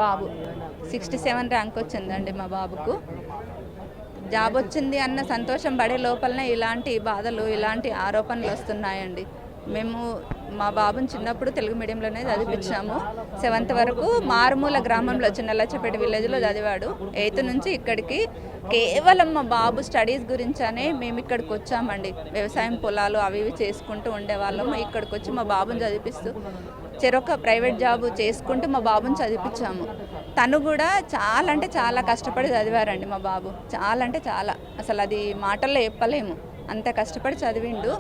బాబు 67 rank వచ్చిందండి మా బాబుకు. జాబ్ వచ్చింది అన్న సంతోషం పడే లోపలనే ఇలాంటి బాధలు, ఇలాంటి ఆరోపణలు వస్తున్నాయండి. మేము మా బాబుని చిన్నప్పుడు తెలుగు మీడియంలోనే చదివించాము. 7th వరకు మారుమూల గ్రామంలో చిన్నలచ్చపేట విలేజ్లో చదివాడు. 8th నుంచి ఇక్కడికి కేవలం మా బాబు స్టడీస్ గురించనే మేము ఇక్కడికి వచ్చామండి. వ్యవసాయం పొలాలు అవి ఇవి చేసుకుంటూ ఉండేవాళ్ళం. ఇక్కడికి వచ్చి మా బాబుని చదివిస్తూ చెరొక ప్రైవేట్ జాబ్ చేసుకుంటూ మా బాబుని చదివించాము. తను కూడా చాలా అంటే చాలా కష్టపడి చదివారండి మా బాబు. చాలా అంటే చాలా, అసలు అది మాటల్లో చెప్పలేము, అంత కష్టపడి చదివిండు.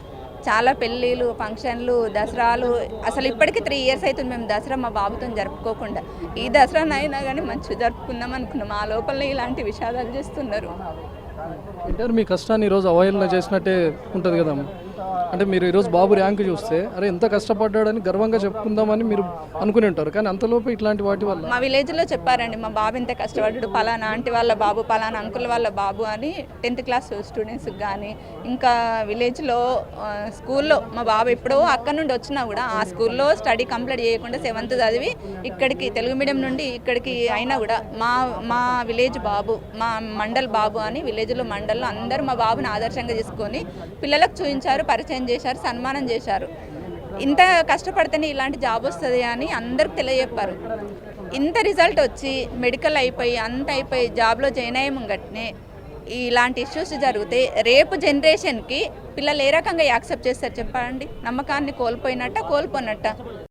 చాలా పెళ్ళిళ్ళు, ఫంక్షన్లు, దసరాలు, అసలు ఇప్పటికీ 3 years అవుతుంది మేము దసరా మా బాబుతో జరుపుకోకుండా. ఈ దసరానైనా కానీ మంచిగా జరుపుకుందాం అనుకున్నాం. ఆ లోపల ఇలాంటి విషాదాలు చేస్తున్నారు. అంటే మీ కష్టాన్ని ఈరోజు అవహేళన చేసినట్టే ఉంటుంది కదా. అంటే మీరు ఈరోజు బాబు ర్యాంక్ చూస్తే అరే ఎంత కష్టపడ్డాడని గర్వంగా చెప్పుకుందామని మీరు అనుకుని ఉంటారు, కానీ అంతలోపు ఇట్లాంటి వాటి వల్ల మా విలేజ్లో చెప్పారండి, మా బాబు ఇంత కష్టపడ్డాడు, పలానా ఆంటీ వాళ్ళ బాబు, పలానా అంకుల్ వాళ్ళ బాబు అని 10th class స్టూడెంట్స్కి కానీ, ఇంకా విలేజ్లో స్కూల్లో మా బాబు ఎప్పుడో అక్కడ నుండి వచ్చినా కూడా ఆ స్కూల్లో స్టడీ కంప్లీట్ చేయకుండా 7th చదివి ఇక్కడికి తెలుగు మీడియం నుండి ఇక్కడికి అయినా కూడా మా విలేజ్ బాబు, మా మండల్ బాబు అని విలేజ్లో మండల్లో అందరూ మా బాబుని ఆదర్శంగా తీసుకొని పిల్లలకు చూపించారు, పరిచయం చేశారు, సన్మానం చేశారు. ఇంత కష్టపడితేనే ఇలాంటి జాబ్ వస్తుంది అని అందరికి తెలియజెప్పారు. ఇంత రిజల్ట్ వచ్చి మెడికల్ అయిపోయి అంత అయిపోయి జాబ్లో జాయిన్ అయ్యే ముంగట్నే ఇలాంటి ఇష్యూస్ జరిగితే రేపు జనరేషన్కి పిల్లలు ఏ రకంగా యాక్సెప్ట్ చేస్తారు చెప్పండి? నమ్మకాన్ని కోల్పోయినట్ట, కోల్పోనట్ట.